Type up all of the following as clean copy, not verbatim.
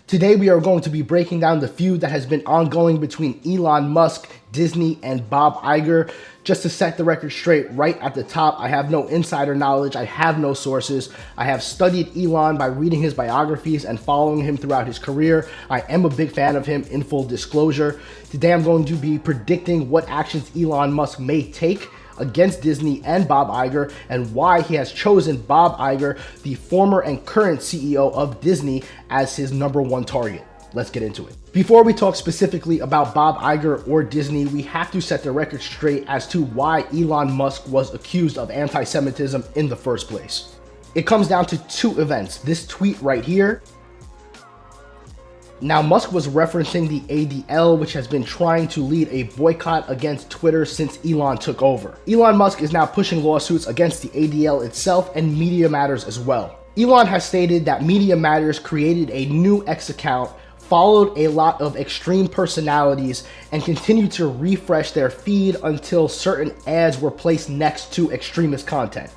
Today we are going to be breaking down the feud that has been ongoing between Elon Musk, Disney, and Bob Iger. Just to set the record straight right at the top, I have no insider knowledge, I have no sources. I have studied Elon by reading his biographies and following him throughout his career. I am a big fan of him, in full disclosure. Today I'm going to be predicting what actions Elon Musk may take against Disney and Bob Iger, and why he has chosen Bob Iger, the former and current CEO of Disney, as his #1 target. Let's get into it. Before we talk specifically about Bob Iger or Disney, we have to set the record straight as to why Elon Musk was accused of anti-Semitism in the first place. It comes down to two events: this tweet right here. Now, Musk was referencing the ADL, which has been trying to lead a boycott against Twitter since Elon took over. Elon Musk is now pushing lawsuits against the ADL itself and Media Matters as well. Elon has stated that Media Matters created a new X account, followed a lot of extreme personalities, and continued to refresh their feed until certain ads were placed next to extremist content.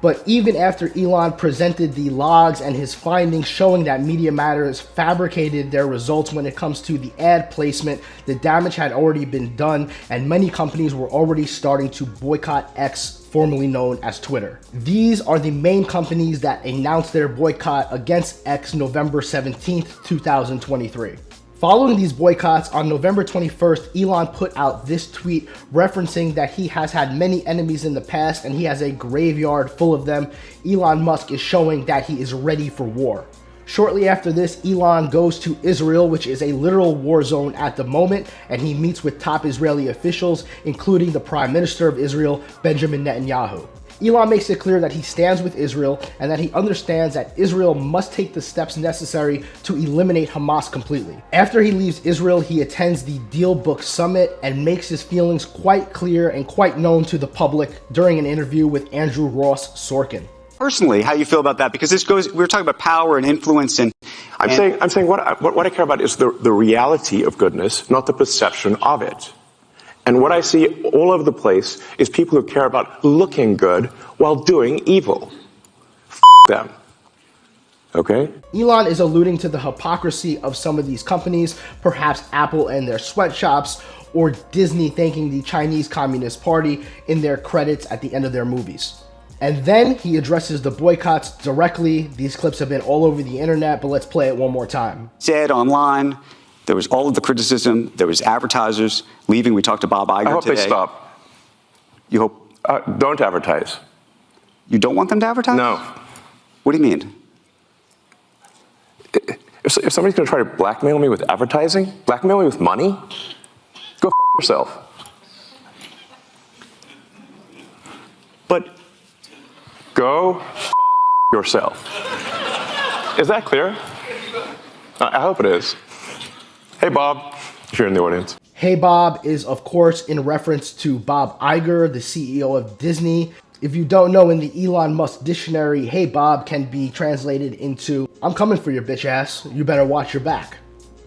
But even after Elon presented the logs and his findings showing that Media Matters fabricated their results when it comes to the ad placement, the damage had already been done, and many companies were already starting to boycott X, formerly known as Twitter. These are the main companies that announced their boycott against X November 17th, 2023. Following these boycotts, on November 21st, Elon put out this tweet referencing that he has had many enemies in the past and he has a graveyard full of them. Elon Musk is showing that he is ready for war. Shortly after this, Elon goes to Israel, which is a literal war zone at the moment, and he meets with top Israeli officials, including the Prime Minister of Israel, Benjamin Netanyahu. Elon makes it clear that he stands with Israel and that he understands that Israel must take the steps necessary to eliminate Hamas completely. After he leaves Israel, he attends the Deal Book Summit and makes his feelings quite clear and quite known to the public during an interview with Andrew Ross Sorkin. Personally, how you feel about that? Because we're talking about power and influence, and I'm saying what I care about is the reality of goodness, not the perception of it. And what I see all over the place is people who care about looking good while doing evil. F them. Okay? Elon is alluding to the hypocrisy of some of these companies, perhaps Apple and their sweatshops, or Disney thanking the Chinese Communist Party in their credits at the end of their movies. And then he addresses the boycotts directly. These clips have been all over the internet, but let's play it one more time. Said online, there was all of the criticism, there was advertisers leaving. We talked to Bob Iger today. I hope they stop. You hope? Don't advertise. You don't want them to advertise? No. What do you mean? If somebody's going to try to blackmail me with advertising, blackmail me with money, go f yourself. But go f yourself. Is that clear? I hope it is. Hey, Bob, if you're in the audience. Hey Bob is, of course, in reference to Bob Iger, the CEO of Disney. If you don't know, in the Elon Musk dictionary, hey Bob can be translated into, I'm coming for your bitch ass, you better watch your back.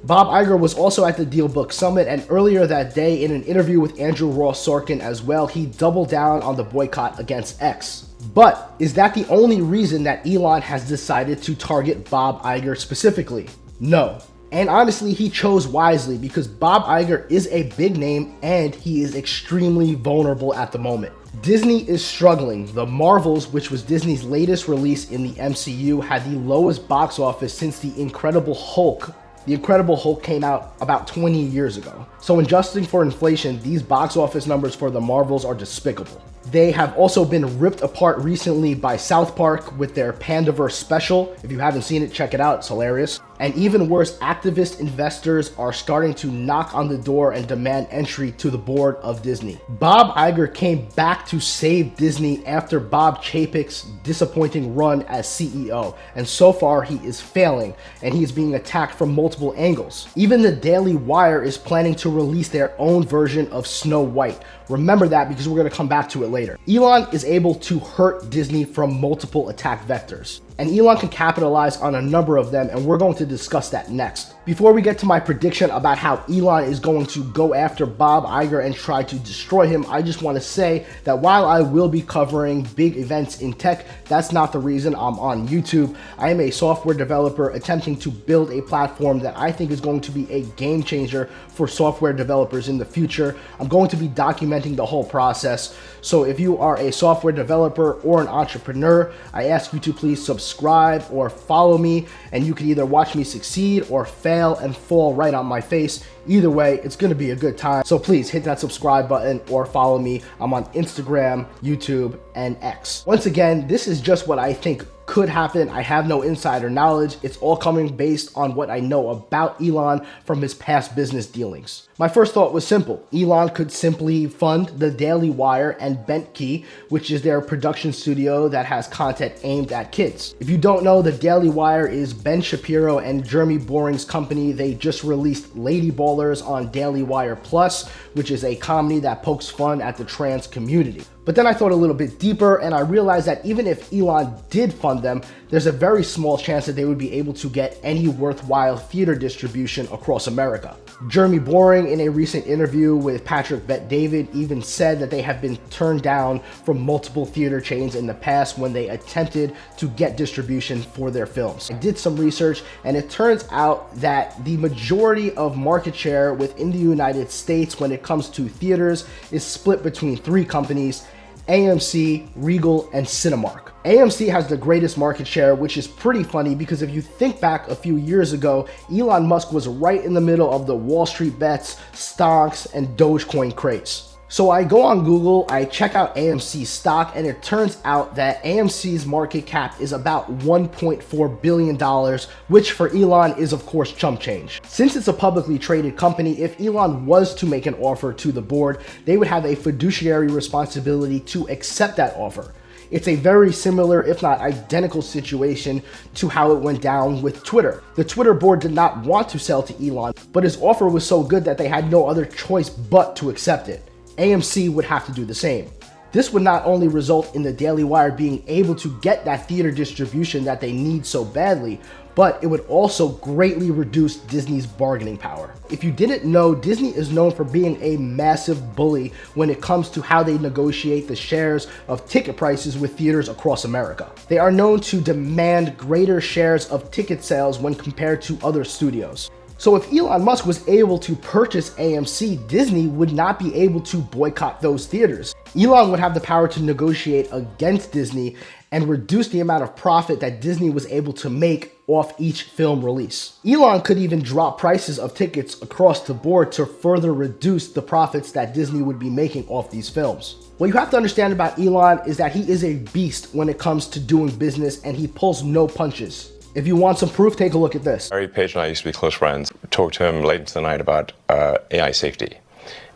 Bob Iger was also at the Deal Book Summit, and earlier that day in an interview with Andrew Ross Sorkin as well, he doubled down on the boycott against X. But is that the only reason that Elon has decided to target Bob Iger specifically? No. And honestly, he chose wisely, because Bob Iger is a big name and he is extremely vulnerable at the moment. Disney is struggling. The Marvels, which was Disney's latest release in the MCU, had the lowest box office since The Incredible Hulk. The Incredible Hulk came out about 20 years ago. So adjusting for inflation, these box office numbers for the Marvels are despicable. They have also been ripped apart recently by South Park with their Pandaverse special. If you haven't seen it, check it out, it's hilarious. And even worse, activist investors are starting to knock on the door and demand entry to the board of Disney. Bob Iger came back to save Disney after Bob Chapek's disappointing run as CEO, and so far he is failing, and he is being attacked from multiple angles. Even the Daily Wire is planning to release their own version of Snow White. Remember that, because we're going to come back to it later. Elon is able to hurt Disney from multiple attack vectors, and Elon can capitalize on a number of them, and we're going to discuss that next. Before we get to my prediction about how Elon is going to go after Bob Iger and try to destroy him, I just want to say that while I will be covering big events in tech, that's not the reason I'm on YouTube. I am a software developer attempting to build a platform that I think is going to be a game changer for software developers in the future. I'm going to be documenting the whole process. So if you are a software developer or an entrepreneur, I ask you to please subscribe or follow me, and you can either watch me succeed or fail and fall right on my face. Either way, it's going to be a good time. So please hit that subscribe button or follow me. I'm on Instagram, YouTube, and X. Once again, this is just what I think could happen. I have no insider knowledge. It's all coming based on what I know about Elon from his past business dealings. My first thought was simple. Elon could simply fund the Daily Wire and Bentkey, which is their production studio that has content aimed at kids. If you don't know, the Daily Wire is Ben Shapiro and Jeremy Boring's company. They just released Lady Ballers on Daily Wire Plus, which is a comedy that pokes fun at the trans community. But then I thought a little bit deeper and I realized that even if Elon did fund them, there's a very small chance that they would be able to get any worthwhile theater distribution across America. Jeremy Boring, in a recent interview with Patrick Bet-David, even said that they have been turned down from multiple theater chains in the past when they attempted to get distribution for their films. I did some research and it turns out that the majority of market share within the United States when it comes to theaters is split between three companies: AMC, Regal, and Cinemark. AMC has the greatest market share, which is pretty funny because if you think back a few years ago, Elon Musk was right in the middle of the Wall Street bets, stocks, and Dogecoin craze. So I go on Google, I check out AMC stock, and it turns out that AMC's market cap is about $1.4 billion, which for Elon is of course chump change. Since it's a publicly traded company, if Elon was to make an offer to the board, they would have a fiduciary responsibility to accept that offer. It's a very similar, if not identical situation to how it went down with Twitter. The Twitter board did not want to sell to Elon, but his offer was so good that they had no other choice but to accept it. AMC would have to do the same. This would not only result in the Daily Wire being able to get that theater distribution that they need so badly, but it would also greatly reduce Disney's bargaining power. If you didn't know, Disney is known for being a massive bully when it comes to how they negotiate the shares of ticket prices with theaters across America. They are known to demand greater shares of ticket sales when compared to other studios. So if Elon Musk was able to purchase AMC, Disney would not be able to boycott those theaters. Elon would have the power to negotiate against Disney and reduce the amount of profit that Disney was able to make off each film release. Elon could even drop prices of tickets across the board to further reduce the profits that Disney would be making off these films. What you have to understand about Elon is that he is a beast when it comes to doing business and he pulls no punches. If you want some proof, take a look at this. Larry Page and I used to be close friends. Talked to him late into the night about AI safety.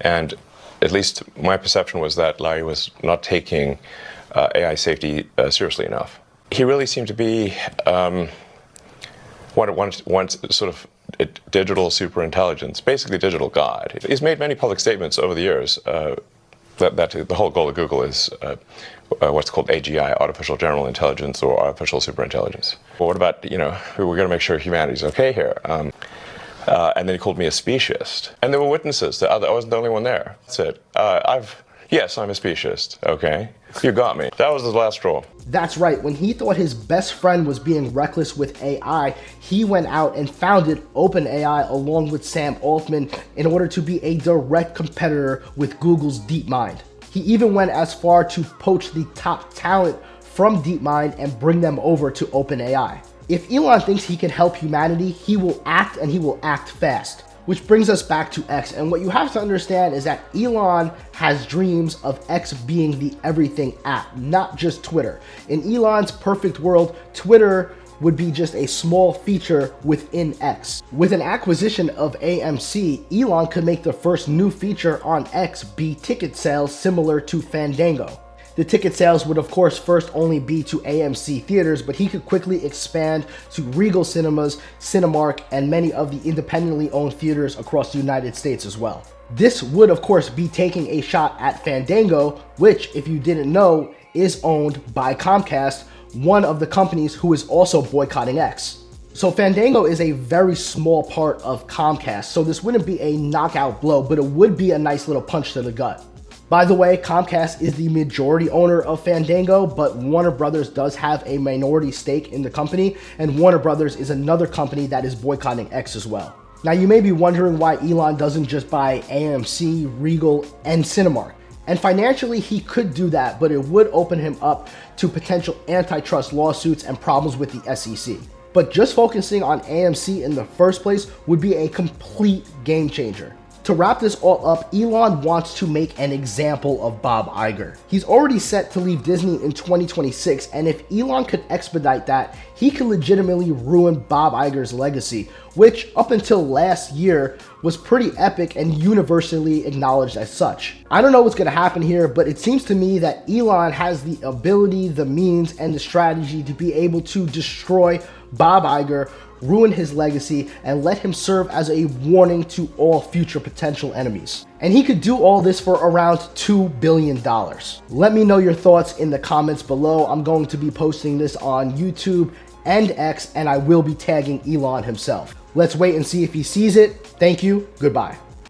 And at least my perception was that Larry was not taking AI safety seriously enough. He really seemed to be one sort of digital superintelligence, basically digital God. He's made many public statements over the years that the whole goal of Google is what's called AGI, artificial general intelligence, or artificial superintelligence. Well, what about, we're going to make sure humanity's okay here. And then he called me a speciesist. And there were witnesses. I wasn't the only one there. That's it. Yes, I'm a speciesist. Okay. You got me. That was the last straw. That's right. When he thought his best friend was being reckless with AI, he went out and founded OpenAI along with Sam Altman in order to be a direct competitor with Google's DeepMind. He even went as far to poach the top talent from DeepMind and bring them over to OpenAI. If Elon thinks he can help humanity, he will act, and he will act fast. Which brings us back to X, and what you have to understand is that Elon has dreams of X being the everything app, not just Twitter. In Elon's perfect world, Twitter would be just a small feature within X. With an acquisition of AMC, Elon could make the first new feature on X be ticket sales similar to Fandango. The ticket sales would of course first only be to AMC theaters, but he could quickly expand to Regal Cinemas, Cinemark, and many of the independently owned theaters across the United States as well. This would of course be taking a shot at Fandango, which, if you didn't know, is owned by Comcast, one of the companies who is also boycotting X. So Fandango is a very small part of Comcast, so this wouldn't be a knockout blow, but it would be a nice little punch to the gut. By the way, Comcast is the majority owner of Fandango, but Warner Brothers does have a minority stake in the company, and Warner Brothers is another company that is boycotting X as well. Now you may be wondering why Elon doesn't just buy AMC, Regal, and Cinemark. And financially he could do that, but it would open him up to potential antitrust lawsuits and problems with the SEC. But just focusing on AMC in the first place would be a complete game changer. To wrap this all up, Elon wants to make an example of Bob Iger. He's already set to leave Disney in 2026, and if Elon could expedite that, he could legitimately ruin Bob Iger's legacy, which up until last year was pretty epic and universally acknowledged as such. I don't know what's going to happen here, but it seems to me that Elon has the ability, the means, and the strategy to be able to destroy Bob Iger, ruin his legacy, and let him serve as a warning to all future potential enemies. And he could do all this for around $2 billion. Let me know your thoughts in the comments below. I'm going to be posting this on YouTube and X, and I will be tagging Elon himself. Let's wait and see if he sees it. Thank you. Goodbye.